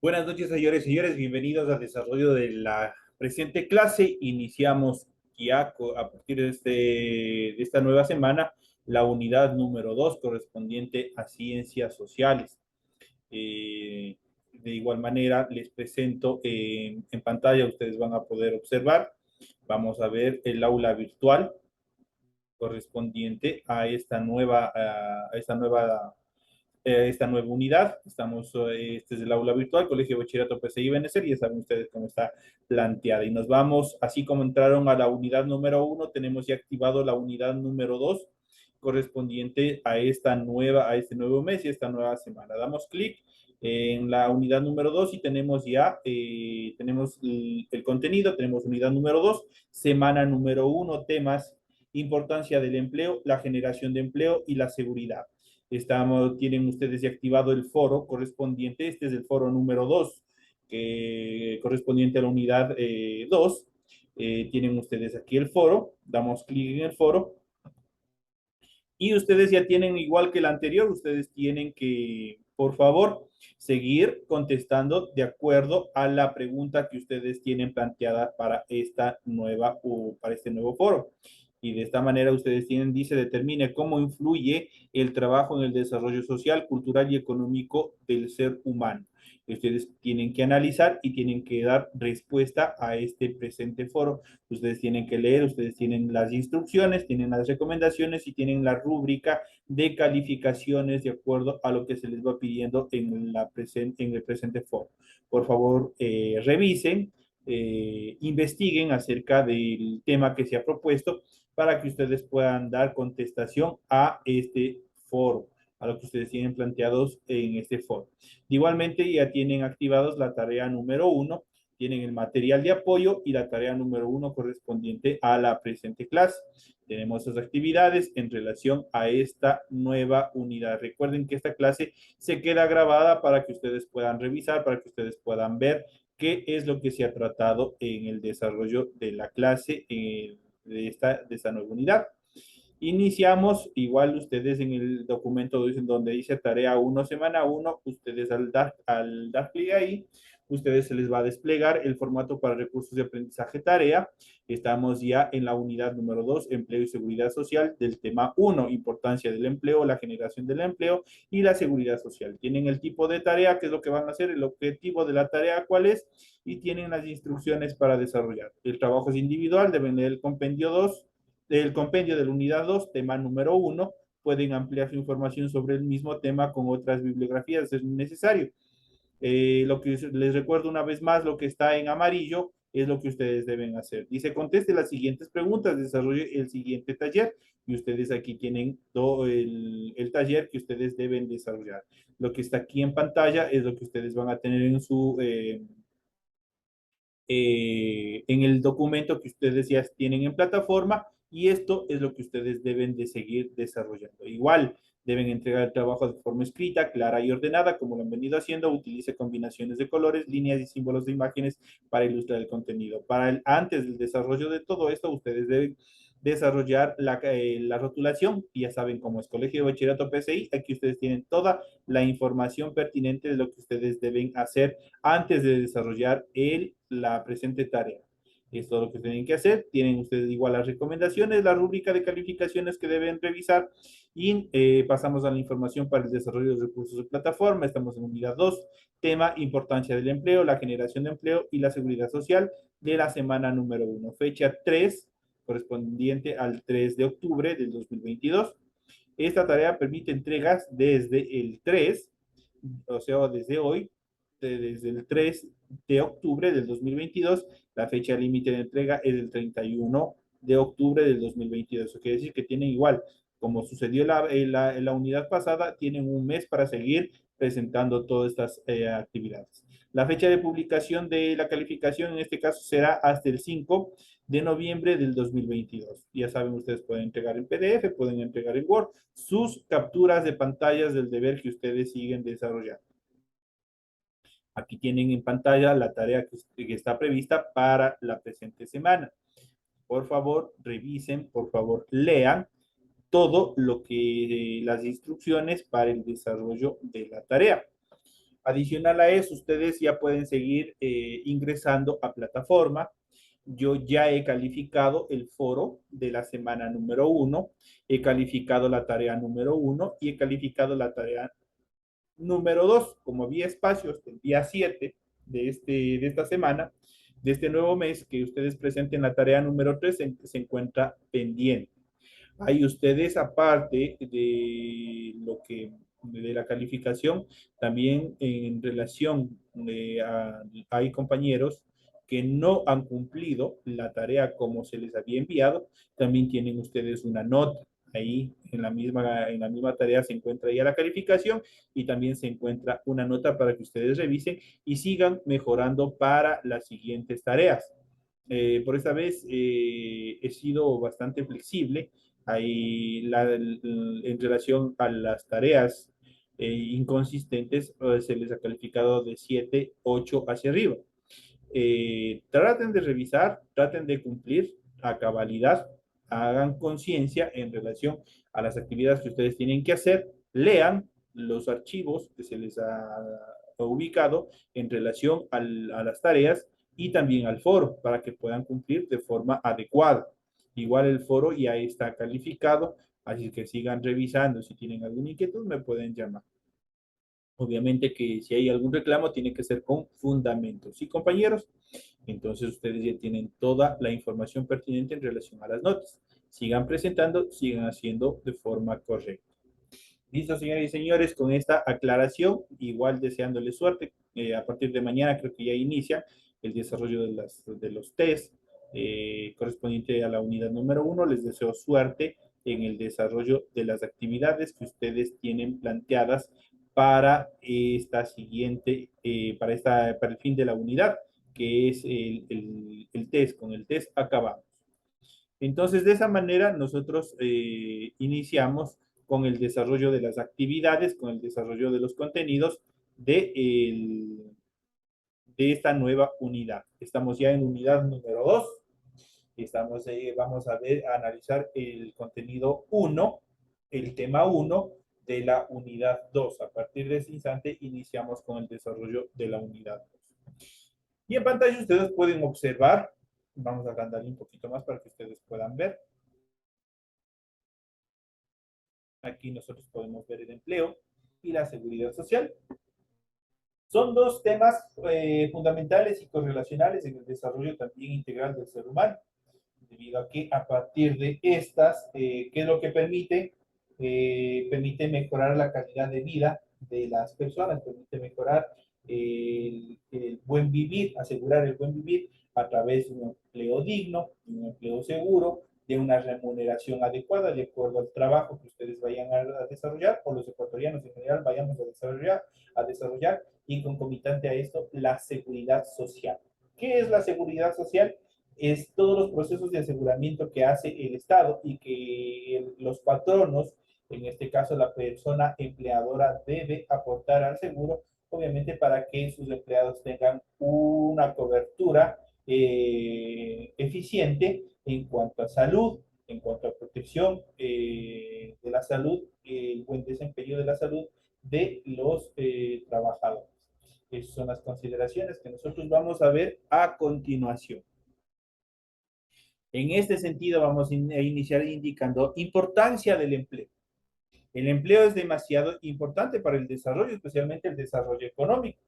Buenas noches, señores y señores. Bienvenidos al desarrollo de la presente clase. Iniciamos ya a partir de esta nueva semana la unidad número 2 correspondiente a ciencias sociales. De igual manera, les presento en pantalla, ustedes van a poder observar. Vamos a ver el aula virtual correspondiente a esta nueva unidad. Este es el aula virtual, Colegio Bachillerato PCI Benecer, ya saben ustedes cómo está planteada. Y nos vamos, así como entraron a la unidad número 1, tenemos ya activado la unidad número 2, correspondiente a a este nuevo mes y esta nueva semana. Damos clic en la unidad número 2 y tenemos ya, tenemos el contenido, tenemos unidad número 2, semana número 1, temas, importancia del empleo, la generación de empleo y la seguridad. Tienen ustedes ya activado el foro correspondiente. Este es el foro número 2, correspondiente a la unidad 2. Tienen ustedes aquí el foro. Damos clic en el foro. Y ustedes ya tienen, igual que el anterior, ustedes tienen que, por favor, seguir contestando de acuerdo a la pregunta que ustedes tienen planteada para para este nuevo foro. Y de esta manera ustedes dice, determine cómo influye el trabajo en el desarrollo social, cultural y económico del ser humano. Ustedes tienen que analizar y tienen que dar respuesta a este presente foro. Ustedes tienen que leer, ustedes tienen las instrucciones, tienen las recomendaciones y tienen la rúbrica de calificaciones de acuerdo a lo que se les va pidiendo en el presente foro. Por favor, revisen, investiguen acerca del tema que se ha propuesto para que ustedes puedan dar contestación a este foro, a lo que ustedes tienen planteados en este foro. Igualmente, ya tienen activados la tarea número 1, tienen el material de apoyo y la tarea número 1 correspondiente a la presente clase. Tenemos esas actividades en relación a esta nueva unidad. Recuerden que esta clase se queda grabada para que ustedes puedan revisar, para que ustedes puedan ver qué es lo que se ha tratado en el desarrollo de la clase de esta nueva unidad. Iniciamos, igual ustedes en el documento dicen donde dice tarea 1, semana 1, ustedes al dar clic ahí, ustedes se les va a desplegar el formato para recursos de aprendizaje tarea. Estamos ya en la unidad número 2, empleo y seguridad social, del tema 1, importancia del empleo, la generación del empleo y la seguridad social. Tienen el tipo de tarea, qué es lo que van a hacer, el objetivo de la tarea, cuál es, y tienen las instrucciones para desarrollar. El trabajo es individual, deben leer el compendio 2, del compendio de la unidad 2, tema número 1, pueden ampliar su información sobre el mismo tema con otras bibliografías, es necesario. Lo que les recuerdo una vez más, lo que está en amarillo es lo que ustedes deben hacer. Dice, conteste las siguientes preguntas, desarrolle el siguiente taller y ustedes aquí tienen todo el taller que ustedes deben desarrollar. Lo que está aquí en pantalla es lo que ustedes van a tener en el documento que ustedes ya tienen en plataforma y esto es lo que ustedes deben de seguir desarrollando. Igual, deben entregar el trabajo de forma escrita, clara y ordenada, como lo han venido haciendo. Utilice combinaciones de colores, líneas y símbolos de imágenes para ilustrar el contenido. Antes del desarrollo de todo esto, ustedes deben desarrollar la rotulación. Y ya saben cómo es Colegio de Bachillerato PCI. Aquí ustedes tienen toda la información pertinente de lo que ustedes deben hacer antes de desarrollar la presente tarea. Es todo lo que tienen que hacer. Tienen ustedes igual las recomendaciones, la rúbrica de calificaciones que deben revisar y pasamos a la información para el desarrollo de recursos de plataforma. Estamos en unidad 2, tema importancia del empleo, la generación de empleo y la seguridad social de la semana número 1. Fecha 3, correspondiente al 3 de octubre del 2022. Esta tarea permite entregas desde el 3, o sea, desde hoy, desde el 3 de octubre del 2022. La fecha límite de entrega es el 31 de octubre del 2022. Eso quiere decir que tienen igual, como sucedió en la unidad pasada, tienen un mes para seguir presentando todas estas actividades. La fecha de publicación de la calificación en este caso será hasta el 5 de noviembre del 2022. Ya saben, ustedes pueden entregar en PDF, pueden entregar en Word sus capturas de pantallas del deber que ustedes siguen desarrollando. Aquí tienen en pantalla la tarea que está prevista para la presente semana. Por favor, revisen, por favor, lean todo lo que las instrucciones para el desarrollo de la tarea. Adicional a eso, ustedes ya pueden seguir ingresando a plataforma. Yo ya he calificado el foro de la semana número 1, he calificado la tarea número 1 y he calificado la tarea número 2. Como había espacios el día 7 de esta semana, de este nuevo mes, que ustedes presenten la tarea número 3, se encuentra pendiente. Hay ustedes, aparte de la calificación, también en relación hay compañeros que no han cumplido la tarea como se les había enviado, también tienen ustedes una nota. Ahí en la misma tarea se encuentra ya la calificación y también se encuentra una nota para que ustedes revisen y sigan mejorando para las siguientes tareas. Por esta vez he sido bastante flexible ahí en relación a las tareas inconsistentes, se les ha calificado de 7, 8 hacia arriba. Traten de revisar, traten de cumplir a cabalidad, hagan conciencia en relación a las actividades que ustedes tienen que hacer, lean los archivos que se les ha ubicado en relación a las tareas y también al foro para que puedan cumplir de forma adecuada. Igual el foro ya está calificado, así que sigan revisando. Si tienen alguna inquietud, me pueden llamar. Obviamente que si hay algún reclamo, tiene que ser con fundamentos. ¿Sí, compañeros? Entonces ustedes ya tienen toda la información pertinente en relación a las notas. Sigan presentando, sigan haciendo de forma correcta. Listo, señores y señores, con esta aclaración, igual deseándoles suerte. A partir de mañana creo que ya inicia el desarrollo de los test correspondiente a la unidad número 1. Les deseo suerte en el desarrollo de las actividades que ustedes tienen planteadas para esta siguiente, para el fin de la unidad, que es el test. Con el test acabamos. Entonces, de esa manera, nosotros iniciamos con el desarrollo de las actividades, con el desarrollo de los contenidos de esta nueva unidad. Estamos ya en unidad número 2. Vamos a ver, a analizar el contenido 1, el tema 1 de la unidad 2. A partir de ese instante, iniciamos con el desarrollo de la unidad 2. Y en pantalla ustedes pueden observar, vamos a agrandarle un poquito más para que ustedes puedan ver. Aquí nosotros podemos ver el empleo y la seguridad social. Son dos temas fundamentales y correlacionales en el desarrollo también integral del ser humano, debido a que a partir de estas, ¿qué es lo que permite? Permite mejorar la calidad de vida de las personas, permite mejorar el buen vivir, asegurar el buen vivir a través de un empleo digno, de un empleo seguro, de una remuneración adecuada de acuerdo al trabajo que ustedes vayan a desarrollar o los ecuatorianos en general vayamos a desarrollar y concomitante a esto, la seguridad social. ¿Qué es la seguridad social? Es todos los procesos de aseguramiento que hace el Estado y que los patronos, en este caso la persona empleadora, debe aportar al seguro, obviamente para que sus empleados tengan una cobertura eficiente en cuanto a salud, en cuanto a protección de la salud, el buen desempeño de la salud de los trabajadores. Esas son las consideraciones que nosotros vamos a ver a continuación. En este sentido, vamos a iniciar indicando importancia del empleo. El empleo es demasiado importante para el desarrollo, especialmente el desarrollo económico.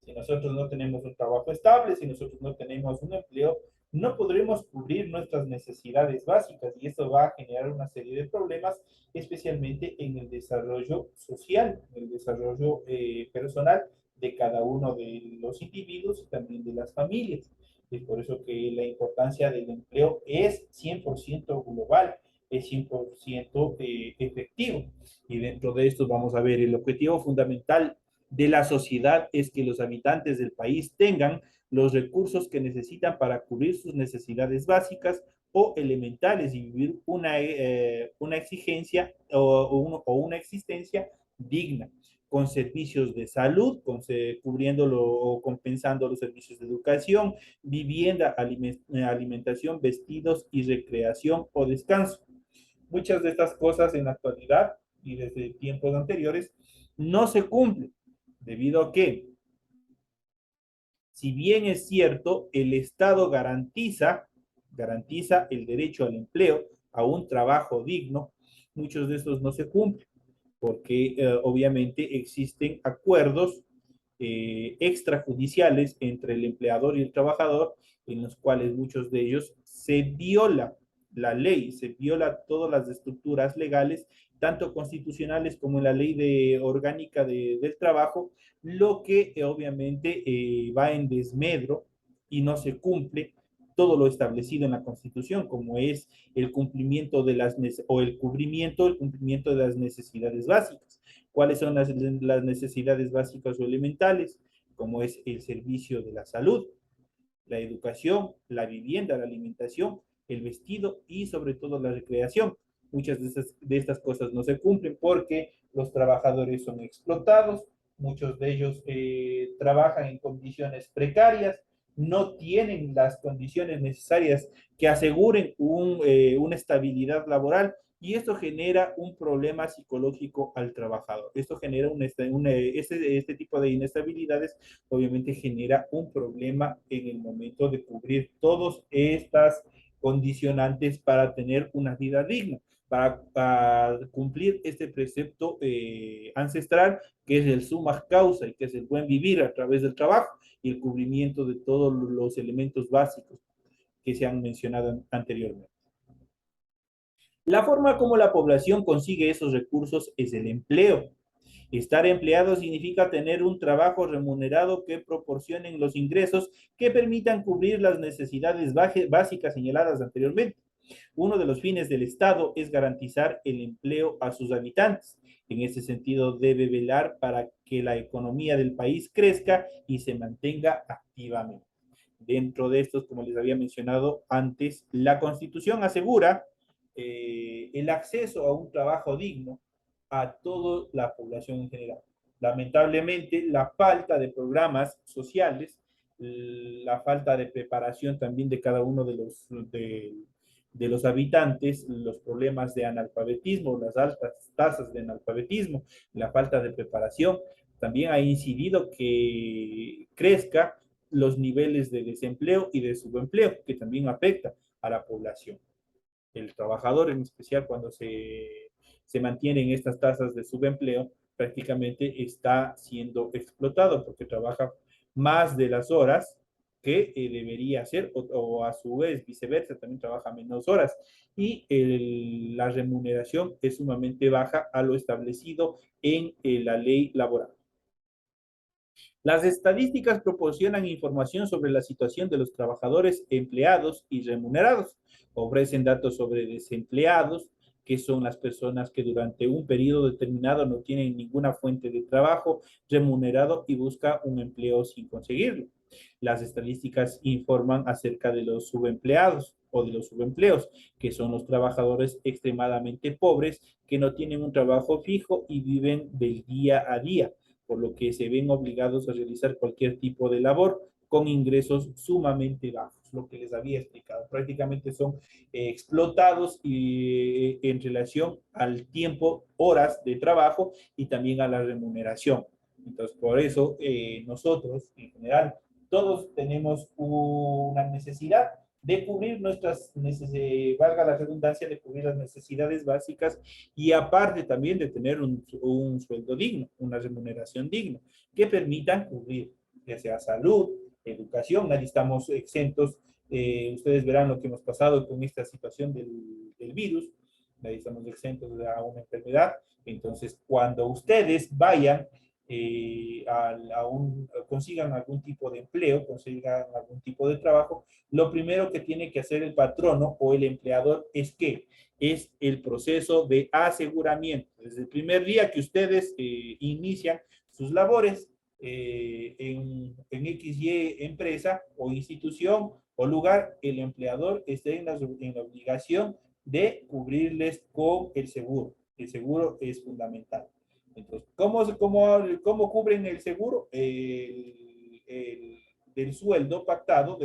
Si nosotros no tenemos un trabajo estable, si nosotros no tenemos un empleo, no podremos cubrir nuestras necesidades básicas y esto va a generar una serie de problemas, especialmente en el desarrollo social, en el desarrollo personal de cada uno de los individuos y también de las familias. Es por eso que la importancia del empleo es 100% global, es 100% efectivo. Y dentro de esto vamos a ver el objetivo fundamental de la sociedad es que los habitantes del país tengan los recursos que necesitan para cubrir sus necesidades básicas o elementales y vivir una exigencia o una existencia digna, con servicios de salud, cubriéndolo o compensando los servicios de educación, vivienda, alimentación, vestidos y recreación o descanso. Muchas de estas cosas en la actualidad y desde tiempos anteriores no se cumplen, debido a que, si bien es cierto, el Estado garantiza el derecho al empleo, a un trabajo digno, muchos de estos no se cumplen, porque obviamente existen acuerdos extrajudiciales entre el empleador y el trabajador, en los cuales muchos de ellos se viola la ley, se viola todas las estructuras legales, tanto constitucionales como en la ley orgánica del trabajo, lo que obviamente va en desmedro y no se cumple todo lo establecido en la Constitución, como es el cumplimiento de el cumplimiento de las necesidades básicas. ¿Cuáles son las necesidades básicas o elementales? Como es el servicio de la salud, la educación, la vivienda, la alimentación, el vestido y sobre todo la recreación. Muchas de estas cosas no se cumplen porque los trabajadores son explotados, muchos de ellos trabajan en condiciones precarias, no tienen las condiciones necesarias que aseguren una estabilidad laboral y esto genera un problema psicológico al trabajador. Esto genera este tipo de inestabilidades, obviamente genera un problema en el momento de cubrir todas estas condicionantes para tener una vida digna, para cumplir este precepto ancestral que es el summa causa y que es el buen vivir a través del trabajo y el cubrimiento de todos los elementos básicos que se han mencionado anteriormente. La forma como la población consigue esos recursos es el empleo. Estar empleado significa tener un trabajo remunerado que proporcione los ingresos que permitan cubrir las necesidades básicas señaladas anteriormente. Uno de los fines del Estado es garantizar el empleo a sus habitantes. En ese sentido, debe velar para que la economía del país crezca y se mantenga activamente. Dentro de estos, como les había mencionado antes, la Constitución asegura el acceso a un trabajo digno a toda la población en general. Lamentablemente, la falta de programas sociales, la falta de preparación también de cada uno de los habitantes, los problemas de analfabetismo, las altas tasas de analfabetismo, la falta de preparación, también ha incidido que crezca los niveles de desempleo y de subempleo, que también afecta a la población. El trabajador, en especial cuando se mantienen estas tasas de subempleo, prácticamente está siendo explotado porque trabaja más de las horas que debería hacer o, a su vez viceversa, también trabaja menos horas y la remuneración es sumamente baja a lo establecido en la ley laboral. Las estadísticas proporcionan información sobre la situación de los trabajadores empleados y remunerados. Ofrecen datos sobre desempleados, que son las personas que durante un periodo determinado no tienen ninguna fuente de trabajo remunerado y busca un empleo sin conseguirlo. Las estadísticas informan acerca de los subempleados o de los subempleos, que son los trabajadores extremadamente pobres que no tienen un trabajo fijo y viven del día a día, por lo que se ven obligados a realizar cualquier tipo de labor con ingresos sumamente bajos, lo que les había explicado. Prácticamente son explotados en relación al tiempo, horas de trabajo y también a la remuneración. Entonces, por eso nosotros, en general, todos tenemos una necesidad de cubrir nuestras necesidades, valga la redundancia, de cubrir las necesidades básicas y aparte también de tener un sueldo digno, una remuneración digna, que permitan cubrir ya sea salud, educación, nadie estamos exentos. Ustedes verán lo que hemos pasado con esta situación del virus, nadie estamos exentos de una enfermedad. Entonces, cuando ustedes vayan consigan algún tipo de empleo, consigan algún tipo de trabajo, lo primero que tiene que hacer el patrono o el empleador es que es el proceso de aseguramiento. Desde el primer día que ustedes inician sus labores en XY empresa o institución o lugar, el empleador está en la obligación de cubrirles con el seguro. El seguro es fundamental. Entonces, ¿cómo cubren el seguro? Del sueldo pactado,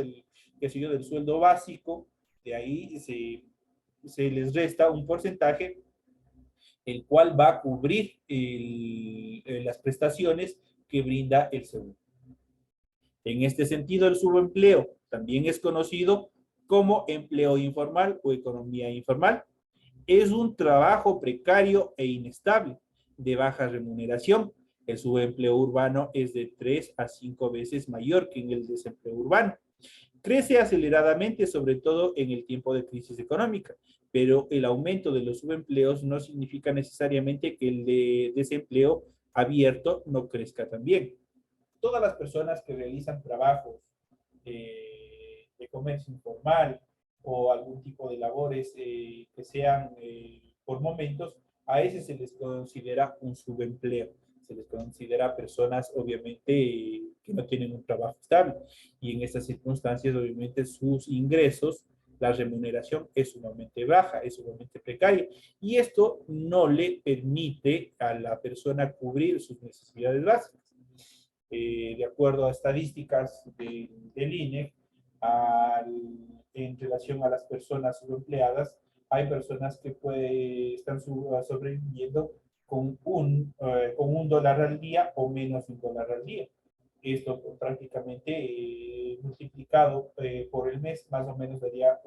qué sé yo, del sueldo básico, de ahí se les resta un porcentaje el cual va a cubrir las prestaciones que brinda el seguro. En este sentido, el subempleo también es conocido como empleo informal o economía informal. Es un trabajo precario e inestable, de baja remuneración. El subempleo urbano es de 3 a 5 veces mayor que en el desempleo urbano. Crece aceleradamente, sobre todo en el tiempo de crisis económica, pero el aumento de los subempleos no significa necesariamente que el de desempleo abierto no crezca también. Todas las personas que realizan trabajos de comercio informal o algún tipo de labores que sean por momentos, a ese se les considera un subempleo. Se les considera personas, obviamente, que no tienen un trabajo estable. Y en estas circunstancias, obviamente, sus ingresos, la remuneración es sumamente baja, es sumamente precaria. Y esto no le permite a la persona cubrir sus necesidades básicas. De acuerdo a estadísticas del INE, en relación a las personas subempleadas, hay personas que están sobreviviendo con un dólar al día o menos de un dólar al día. Esto prácticamente multiplicado por el mes, más o menos daría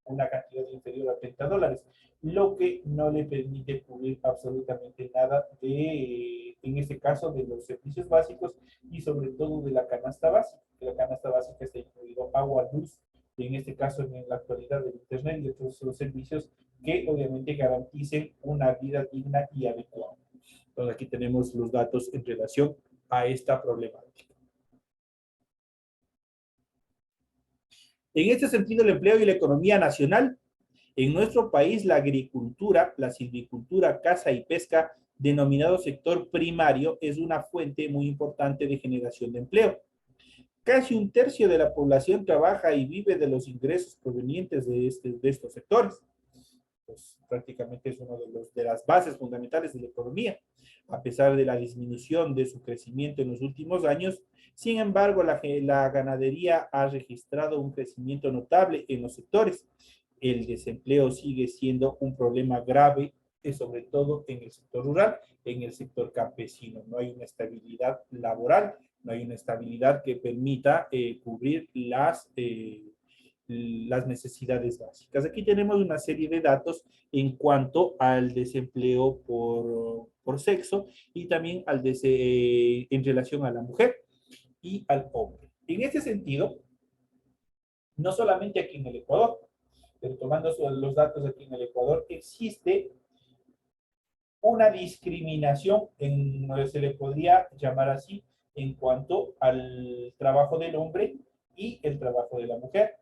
una cantidad inferior a $30, lo que no le permite cubrir absolutamente nada en este caso, de los servicios básicos y sobre todo de la canasta básica. La canasta básica está incluido agua, luz, y en este caso en la actualidad del Internet y otros servicios que obviamente garanticen una vida digna y adecuada. Entonces aquí tenemos los datos en relación a esta problemática. En este sentido, el empleo y la economía nacional, en nuestro país, la agricultura, la silvicultura, caza y pesca, denominado sector primario, es una fuente muy importante de generación de empleo. Casi un tercio de la población trabaja y vive de los ingresos provenientes de estos sectores. Pues prácticamente es uno de las bases fundamentales de la economía. A pesar de la disminución de su crecimiento en los últimos años, sin embargo, la ganadería ha registrado un crecimiento notable en los sectores. El desempleo sigue siendo un problema grave, sobre todo en el sector rural, en el sector campesino. No hay una estabilidad laboral, no hay una estabilidad que permita cubrir las necesidades básicas. Aquí tenemos una serie de datos en cuanto al desempleo por sexo y también en relación a la mujer y al hombre. En este sentido, no solamente aquí en el Ecuador, pero tomando los datos aquí en el Ecuador, existe una discriminación, se le podría llamar así, en cuanto al trabajo del hombre y el trabajo de la mujer.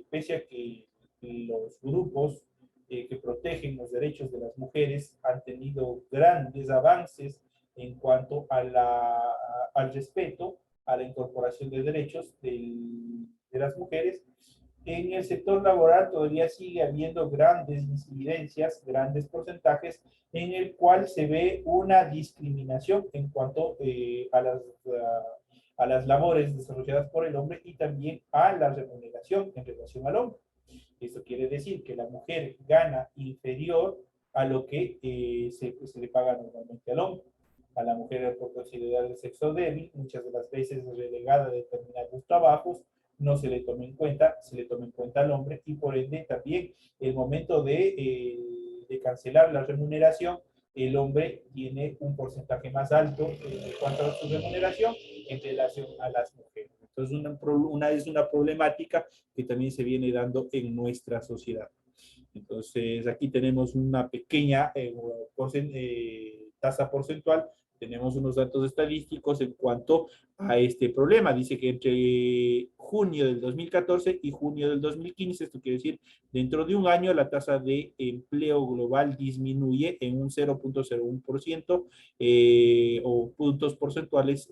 Pese a que los grupos que protegen los derechos de las mujeres han tenido grandes avances en cuanto al respeto, a la incorporación de derechos de las mujeres, en el sector laboral todavía sigue habiendo grandes incidencias, grandes porcentajes, en el cual se ve una discriminación en cuanto a las labores desarrolladas por el hombre y también a la remuneración en relación al hombre. Esto quiere decir que la mujer gana inferior a lo que se le paga normalmente al hombre. A la mujer, por considerar el sexo débil, muchas de las veces es relegada a determinados trabajos, no se le toma en cuenta, se le toma en cuenta al hombre y por ende también el momento de cancelar la remuneración, el hombre tiene un porcentaje más alto en cuanto a su remuneración en relación a las mujeres. Entonces, es una problemática que también se viene dando en nuestra sociedad. Entonces, aquí tenemos una pequeña tasa porcentual, tenemos unos datos estadísticos en cuanto a este problema. Dice que entre junio del 2014 y junio del 2015, esto quiere decir, dentro de un año la tasa de empleo global disminuye en un 0.01% o puntos porcentuales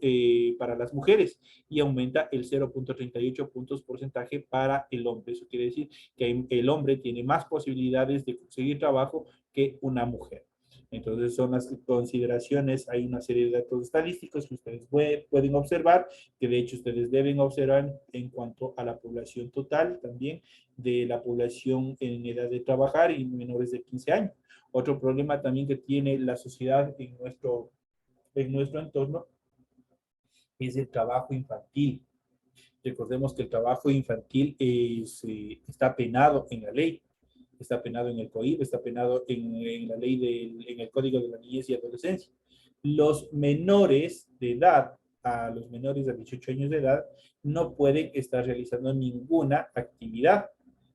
para las mujeres y aumenta el 0.38 puntos porcentaje para el hombre. Eso quiere decir que el hombre tiene más posibilidades de conseguir trabajo que una mujer. Entonces son las consideraciones, hay una serie de datos estadísticos que ustedes pueden observar, que de hecho ustedes deben observar en cuanto a la población total también, de la población en edad de trabajar y menores de 15 años. Otro problema también que tiene la sociedad en nuestro entorno es el trabajo infantil. Recordemos que el trabajo infantil está penado en la ley, está penado en el COIP, está penado en la ley, en el Código de la Niñez y Adolescencia. Los menores de edad, a los menores de 18 años de edad, no pueden estar realizando ninguna actividad,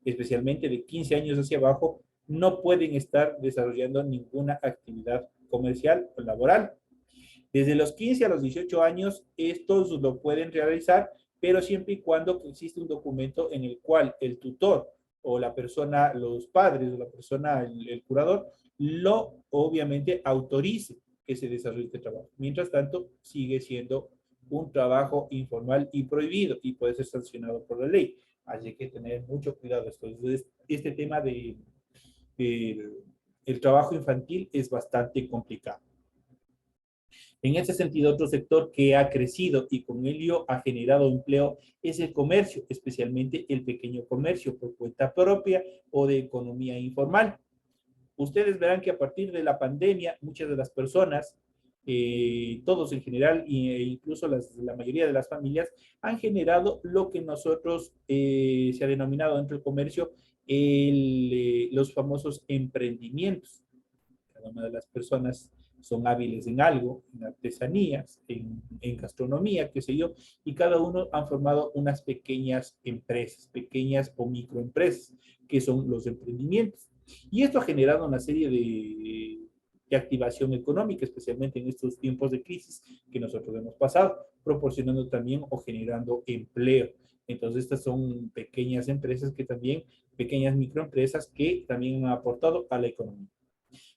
especialmente de 15 años hacia abajo, no pueden estar desarrollando ninguna actividad comercial o laboral. Desde los 15 a los 18 años, estos lo pueden realizar, pero siempre y cuando existe un documento en el cual el tutor o la persona, los padres o la persona, el curador, lo obviamente autorice que se desarrolle este trabajo. Mientras tanto, sigue siendo un trabajo informal y prohibido y puede ser sancionado por la ley. Así que tener mucho cuidado. Entonces, este tema de el trabajo infantil es bastante complicado. En ese sentido, otro sector que ha crecido y con ello ha generado empleo es el comercio, especialmente el pequeño comercio por cuenta propia o de economía informal. Ustedes verán que a partir de la pandemia, muchas de las personas, todos en general, e incluso la mayoría de las familias, han generado lo que nosotros se ha denominado dentro del comercio los famosos emprendimientos. Cada una de las personas son hábiles en algo, en artesanías, en gastronomía, qué sé yo, y cada uno han formado unas pequeñas empresas, pequeñas o microempresas, que son los emprendimientos. Y esto ha generado una serie de activación económica, especialmente en estos tiempos de crisis que nosotros hemos pasado, proporcionando también o generando empleo. Entonces, estas son pequeñas empresas que también, pequeñas microempresas que también han aportado a la economía.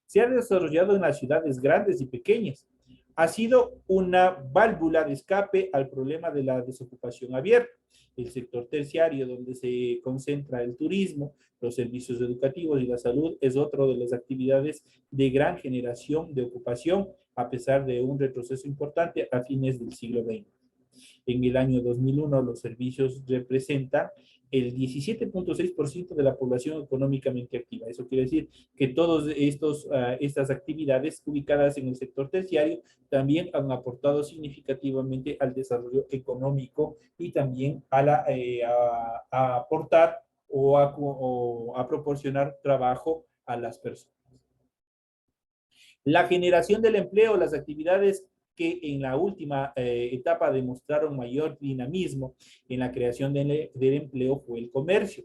Se ha desarrollado en las ciudades grandes y pequeñas. Ha sido una válvula de escape al problema de la desocupación abierta. El sector terciario, donde se concentra el turismo, los servicios educativos y la salud, es otro de las actividades de gran generación de ocupación, a pesar de un retroceso importante a fines del siglo XX. En el año 2001, los servicios representan el 17.6% de la población económicamente activa. Eso quiere decir que todas estas actividades ubicadas en el sector terciario también han aportado significativamente al desarrollo económico y también a aportar o a proporcionar trabajo a las personas. La generación del empleo, las actividades que en la última etapa demostraron mayor dinamismo en la creación del empleo fue el comercio,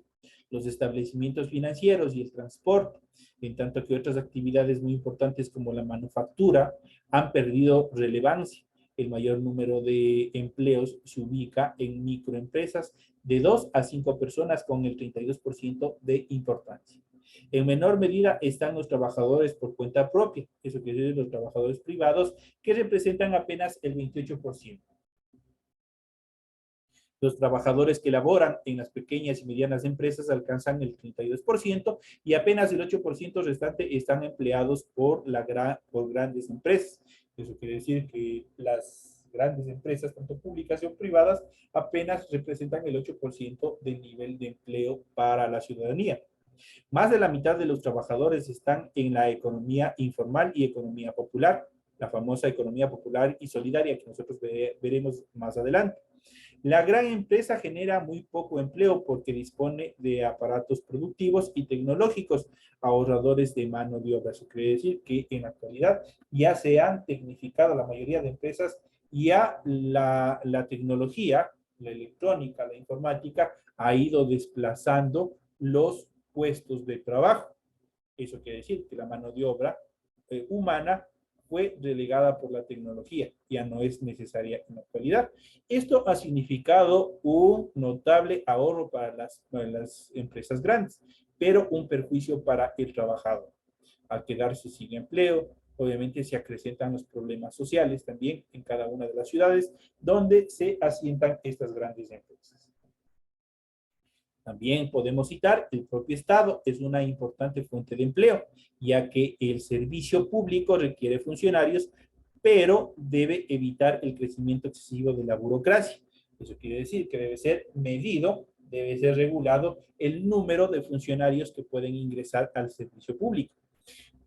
los establecimientos financieros y el transporte, en tanto que otras actividades muy importantes como la manufactura han perdido relevancia. El mayor número de empleos se ubica en microempresas de 2 a 5 personas con el 32% de importancia. En menor medida están los trabajadores por cuenta propia, eso quiere decir los trabajadores privados, que representan apenas el 28%. Los trabajadores que laboran en las pequeñas y medianas empresas alcanzan el 32% y apenas el 8% restante están empleados por grandes empresas. Eso quiere decir que las grandes empresas, tanto públicas como privadas, apenas representan el 8% del nivel de empleo para la ciudadanía. Más de la mitad de los trabajadores están en la economía informal y economía popular, la famosa economía popular y solidaria que nosotros veremos más adelante. La gran empresa genera muy poco empleo porque dispone de aparatos productivos y tecnológicos ahorradores de mano de obra. Eso quiere decir que en la actualidad ya se han tecnificado la mayoría de empresas, ya la tecnología, la electrónica, la informática ha ido desplazando los puestos de trabajo. Eso quiere decir que la mano de obra humana fue relegada por la tecnología, ya no es necesaria en la actualidad. Esto ha significado un notable ahorro para las empresas grandes, pero un perjuicio para el trabajador. Al quedarse sin empleo, obviamente se acrecentan los problemas sociales también en cada una de las ciudades donde se asientan estas grandes empresas. También podemos citar el propio Estado es una importante fuente de empleo, ya que el servicio público requiere funcionarios, pero debe evitar el crecimiento excesivo de la burocracia. Eso quiere decir que debe ser medido, debe ser regulado el número de funcionarios que pueden ingresar al servicio público.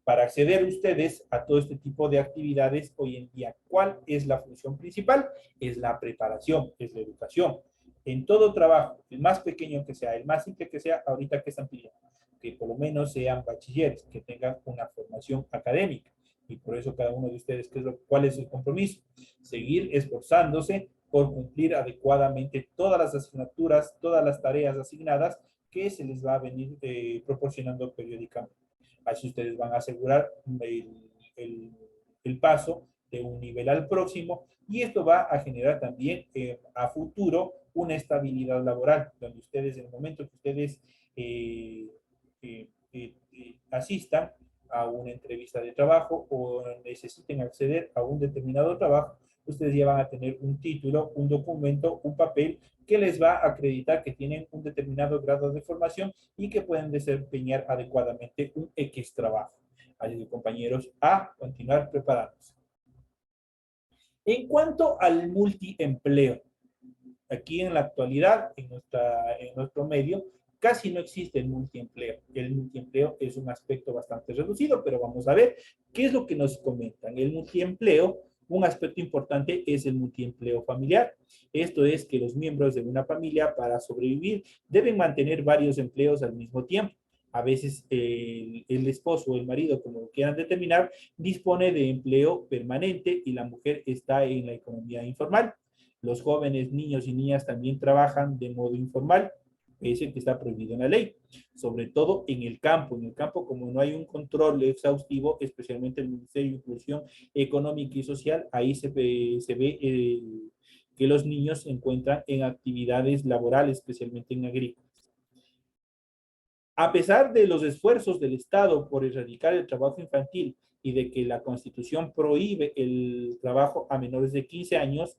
Para acceder ustedes a todo este tipo de actividades hoy en día, ¿cuál es la función principal? Es la preparación, es la educación. En todo trabajo, el más pequeño que sea, el más simple que sea, ahorita que están pidiendo, que por lo menos sean bachilleres, que tengan una formación académica. Y por eso cada uno de ustedes, ¿cuál es el compromiso? Seguir esforzándose por cumplir adecuadamente todas las asignaturas, todas las tareas asignadas que se les va a venir proporcionando periódicamente. Así ustedes van a asegurar el, el paso de un nivel al próximo y esto va a generar también a futuro una estabilidad laboral, donde ustedes en el momento que ustedes asistan a una entrevista de trabajo o necesiten acceder a un determinado trabajo, ustedes ya van a tener un título, un documento, un papel que les va a acreditar que tienen un determinado grado de formación y que pueden desempeñar adecuadamente un X trabajo. Así que, compañeros, a continuar preparándose. En cuanto al multiempleo, aquí en la actualidad, en nuestro medio, casi no existe el multiempleo. El multiempleo es un aspecto bastante reducido, pero vamos a ver qué es lo que nos comentan. El multiempleo, un aspecto importante es el multiempleo familiar. Esto es que los miembros de una familia para sobrevivir deben mantener varios empleos al mismo tiempo. A veces el esposo o el marido, como lo quieran determinar, dispone de empleo permanente y la mujer está en la economía informal. Los jóvenes, niños y niñas también trabajan de modo informal, es el que está prohibido en la ley, sobre todo en el campo. En el campo, como no hay un control exhaustivo, especialmente el Ministerio de Inclusión Económica y Social, ahí se ve que los niños se encuentran en actividades laborales, especialmente en agrícolas. A pesar de los esfuerzos del Estado por erradicar el trabajo infantil y de que la Constitución prohíbe el trabajo a menores de 15 años,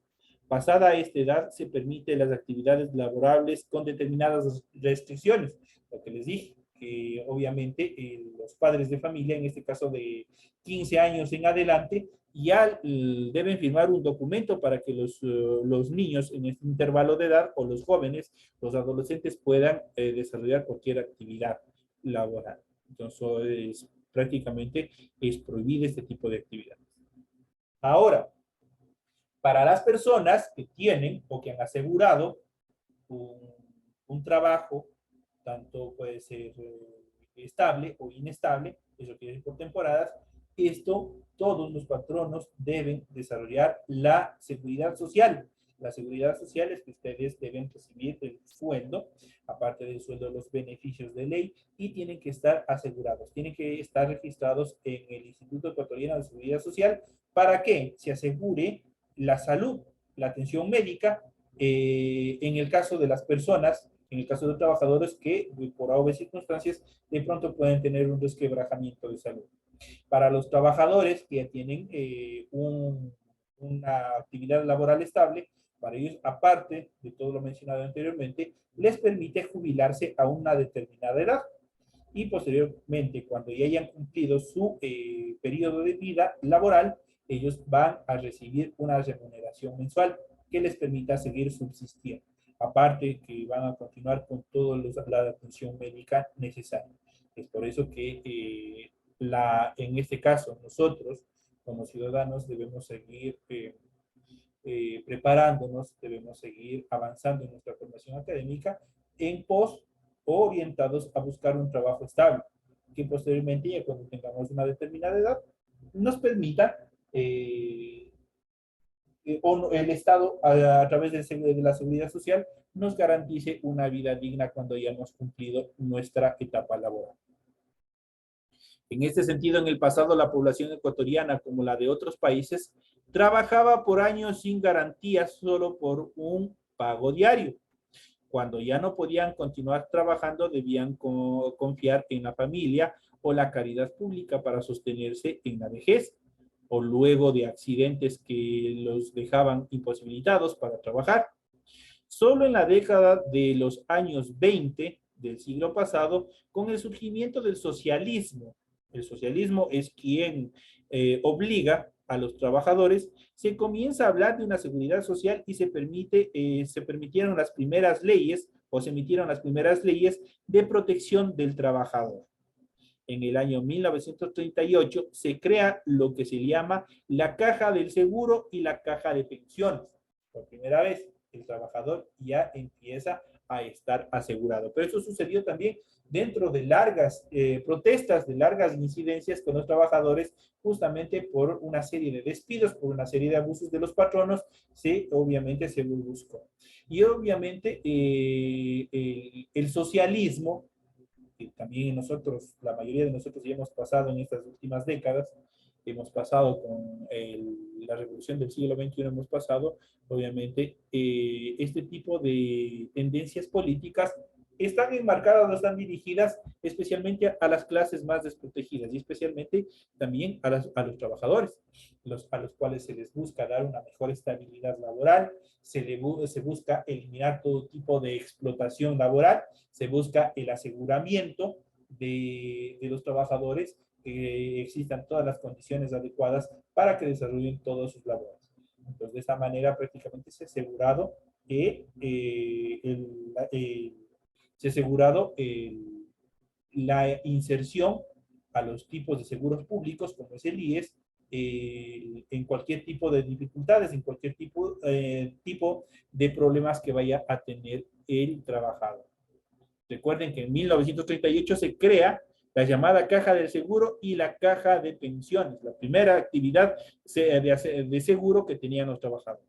pasada esta edad se permiten las actividades laborables con determinadas restricciones. Lo que les dije, que obviamente los padres de familia, en este caso de 15 años en adelante, ya deben firmar un documento para que los niños en este intervalo de edad o los jóvenes, los adolescentes puedan desarrollar cualquier actividad laboral. Entonces, prácticamente es prohibida este tipo de actividades. Ahora, para las personas que tienen o que han asegurado un, un trabajo, tanto puede ser estable o inestable, eso quiere decir por temporadas, esto todos los patronos deben desarrollar la seguridad social. La seguridad social es que ustedes deben recibir el sueldo, aparte del sueldo, los beneficios de ley y tienen que estar asegurados, tienen que estar registrados en el Instituto Ecuatoriano de Seguridad Social para que se asegure la salud, la atención médica, en el caso de las personas, en el caso de trabajadores que por obvias circunstancias de pronto pueden tener un resquebrajamiento de salud. Para los trabajadores que ya tienen una actividad laboral estable, para ellos, aparte de todo lo mencionado anteriormente, les permite jubilarse a una determinada edad y posteriormente, cuando ya hayan cumplido su periodo de vida laboral, ellos van a recibir una remuneración mensual que les permita seguir subsistiendo. Aparte que van a continuar con toda la atención médica necesaria. Es por eso que en este caso nosotros como ciudadanos debemos seguir preparándonos, debemos seguir avanzando en nuestra formación académica en pos o orientados a buscar un trabajo estable, que posteriormente, ya cuando tengamos una determinada edad, nos permita o el Estado, a través de la seguridad social, nos garantice una vida digna cuando hayamos cumplido nuestra etapa laboral. En este sentido, en el pasado, la población ecuatoriana, como la de otros países, trabajaba por años sin garantías solo por un pago diario. Cuando ya no podían continuar trabajando, debían confiar en la familia o la caridad pública para sostenerse en la vejez o luego de accidentes que los dejaban imposibilitados para trabajar. Solo en la década de los años 20 del siglo pasado, con el surgimiento del socialismo, el socialismo es quien obliga a los trabajadores, se comienza a hablar de una seguridad social y se permitieron las primeras leyes o se emitieron las primeras leyes de protección del trabajador. en el año 1938, se crea lo que se llama la Caja del Seguro y la Caja de Pensiones. Por primera vez, el trabajador ya empieza a estar asegurado. Pero eso sucedió también dentro de largas protestas, de largas incidencias con los trabajadores, justamente por una serie de despidos, por una serie de abusos de los patronos, obviamente se buscó. Y obviamente el socialismo, que también nosotros, la mayoría de nosotros ya hemos pasado en estas últimas décadas, hemos pasado con la revolución del siglo XXI, hemos pasado, obviamente, este tipo de tendencias políticas están enmarcadas o están dirigidas especialmente a las clases más desprotegidas y especialmente también a los trabajadores, a los cuales se les busca dar una mejor estabilidad laboral, se busca eliminar todo tipo de explotación laboral, se busca el aseguramiento de los trabajadores, que existan todas las condiciones adecuadas para que desarrollen todas sus labores. Entonces, de esta manera prácticamente se ha asegurado se ha asegurado la inserción a los tipos de seguros públicos, como es el IES, en cualquier tipo de dificultades, en cualquier tipo de problemas que vaya a tener el trabajador. Recuerden que en 1938 se crea la llamada Caja del Seguro y la Caja de Pensiones, la primera actividad de seguro que tenían los trabajadores.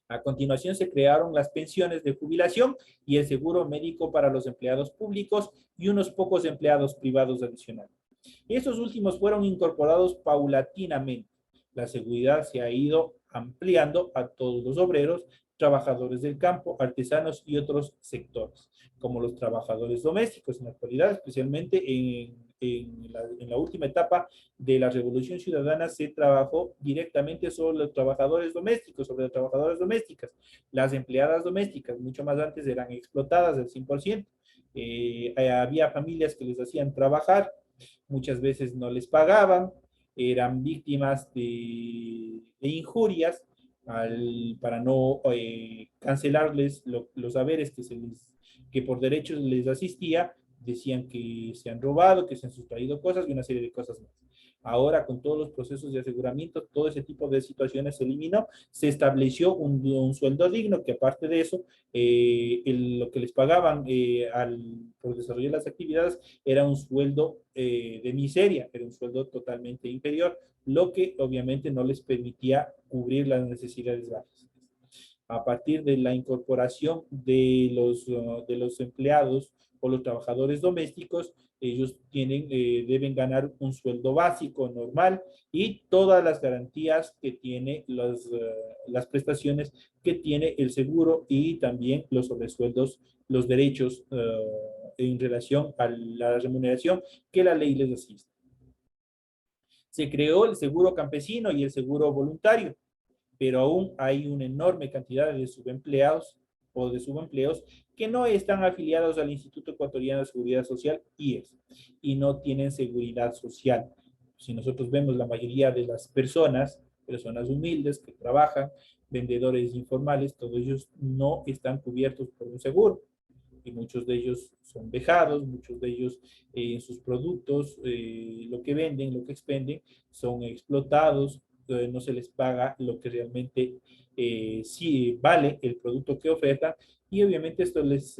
A continuación se crearon las pensiones de jubilación y el seguro médico para los empleados públicos y unos pocos empleados privados adicionales. Estos últimos fueron incorporados paulatinamente. La seguridad se ha ido ampliando a todos los obreros, trabajadores del campo, artesanos y otros sectores, como los trabajadores domésticos. En la actualidad, especialmente en la última etapa de la Revolución Ciudadana, se trabajó directamente sobre los trabajadores domésticos, sobre las trabajadoras domésticas. Las empleadas domésticas, mucho más antes, eran explotadas al 100%. Había familias que les hacían trabajar, muchas veces no les pagaban, eran víctimas de injurias para no cancelarles los haberes que por derechos les asistía. Decían que se han robado, que se han sustraído cosas y una serie de cosas más. Ahora, con todos los procesos de aseguramiento, todo ese tipo de situaciones se eliminó, se estableció un sueldo digno, que aparte de eso, lo que les pagaban por desarrollar las actividades era un sueldo de miseria, era un sueldo totalmente inferior, lo que obviamente no les permitía cubrir las necesidades básicas. A partir de la incorporación de los empleados o los trabajadores domésticos, ellos deben ganar un sueldo básico normal y todas las garantías que tiene las prestaciones que tiene el seguro y también los sobresueldos, los derechos en relación a la remuneración que la ley les asiste. Se creó el seguro campesino y el seguro voluntario, pero aún hay una enorme cantidad de subempleados o de subempleos que no están afiliados al Instituto Ecuatoriano de Seguridad Social, IES, y no tienen seguridad social. Si nosotros vemos la mayoría de las personas humildes que trabajan, vendedores informales, todos ellos no están cubiertos por un seguro. Y muchos de ellos son vejados, muchos de ellos en sus productos, lo que venden, lo que expenden, son explotados, no se les paga lo que realmente sí vale el producto que ofertan y obviamente esto les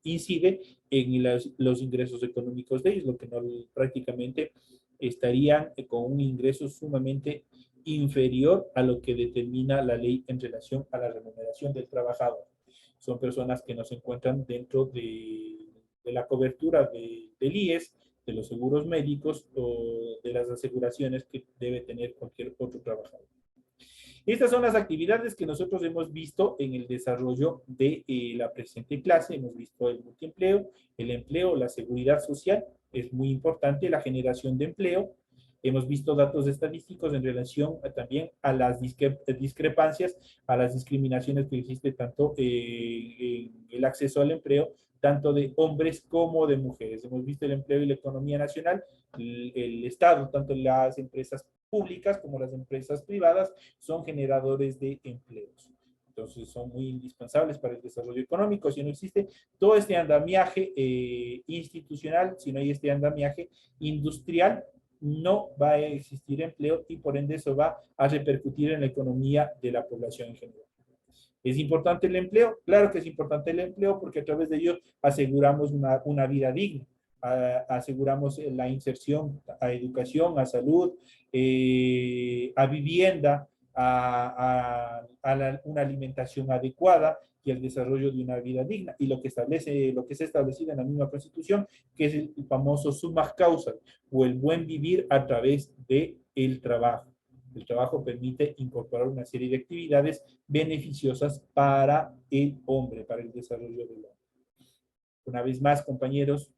incide en los ingresos económicos de ellos, lo que no prácticamente estarían con un ingreso sumamente inferior a lo que determina la ley en relación a la remuneración del trabajador. Son personas que no se encuentran dentro de la cobertura del IES, de los seguros médicos o de las aseguraciones que debe tener cualquier otro trabajador. Estas son las actividades que nosotros hemos visto en el desarrollo de la presente clase. Hemos visto el multiempleo, el empleo, la seguridad social, es muy importante, la generación de empleo. Hemos visto datos estadísticos en relación también a las discrepancias, a las discriminaciones que existen tanto en el acceso al empleo, tanto de hombres como de mujeres. Hemos visto el empleo y la economía nacional, el Estado, tanto las empresas públicas como las empresas privadas, son generadores de empleos. Entonces son muy indispensables para el desarrollo económico. Si no existe todo este andamiaje institucional, si no hay este andamiaje industrial, no va a existir empleo y por ende eso va a repercutir en la economía de la población en general. ¿Es importante el empleo? Claro que es importante el empleo porque a través de ello aseguramos una vida digna, aseguramos la inserción a educación, a salud, a vivienda, una alimentación adecuada y el desarrollo de una vida digna. Y lo que establece, lo que se ha establecido en la misma Constitución, que es el famoso summa causa o el buen vivir a través del trabajo. El trabajo permite incorporar una serie de actividades beneficiosas para el hombre, para el desarrollo del hombre. Una vez más, compañeros,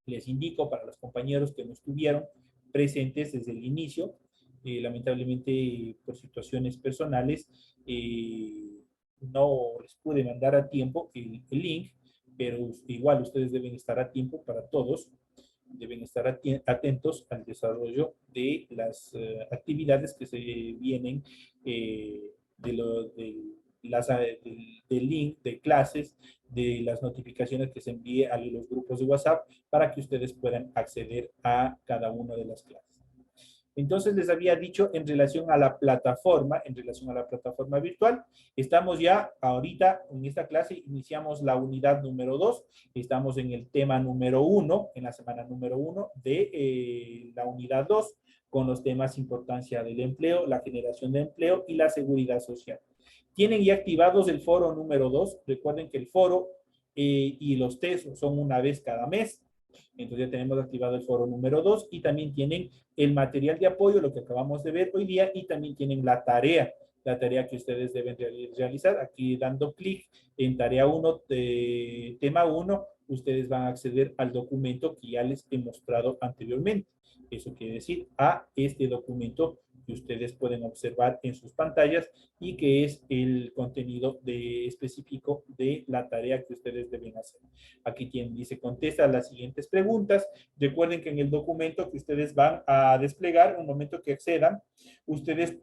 les indico para los compañeros que no estuvieron presentes desde el inicio, lamentablemente por situaciones personales, no les pude mandar a tiempo el link, pero igual ustedes deben estar a tiempo para todos, deben estar atentos al desarrollo de las actividades que se vienen del link de clases, de las notificaciones que se envíe a los grupos de WhatsApp para que ustedes puedan acceder a cada una de las clases. Entonces les había dicho en relación a la plataforma virtual, estamos ya ahorita en esta clase, iniciamos la unidad número 2, estamos en el tema número 1, en la semana número 1 de la unidad 2, con los temas importancia del empleo, la generación de empleo y la seguridad social. Tienen ya activados el foro número 2, recuerden que el foro y los test son una vez cada mes. Entonces ya tenemos activado el foro número 2 y también tienen el material de apoyo, lo que acabamos de ver hoy día, y también tienen la tarea que ustedes deben realizar. Aquí dando clic en tarea 1, tema 1, ustedes van a acceder al documento que ya les he mostrado anteriormente. Eso quiere decir a este documento que ustedes pueden observar en sus pantallas y que es el contenido específico de la tarea que ustedes deben hacer. Aquí dice, contesta las siguientes preguntas. Recuerden que en el documento que ustedes van a desplegar, un momento que accedan, ustedes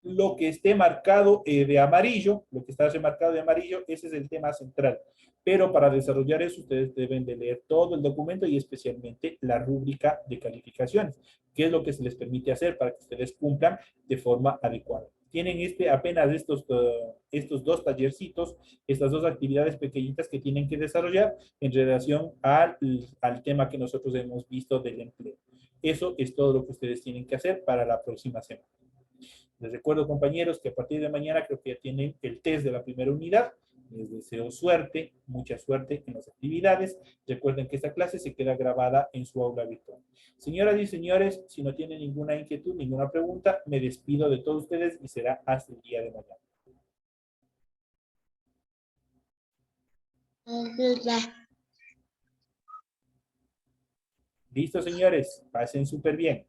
lo que esté marcado de amarillo, lo que está remarcado de amarillo, ese es el tema central. Pero para desarrollar eso, ustedes deben de leer todo el documento y especialmente la rúbrica de calificaciones, que es lo que se les permite hacer para que ustedes cumplan de forma adecuada. Tienen apenas estos dos tallercitos, estas dos actividades pequeñitas que tienen que desarrollar en relación al tema que nosotros hemos visto del empleo. Eso es todo lo que ustedes tienen que hacer para la próxima semana. Les recuerdo, compañeros, que a partir de mañana creo que ya tienen el test de la primera unidad. Les deseo suerte, mucha suerte en las actividades. Recuerden que esta clase se queda grabada en su aula virtual. Señoras y señores, si no tienen ninguna inquietud, ninguna pregunta, me despido de todos ustedes y será hasta el día de mañana. Listo, señores. Pasen súper bien.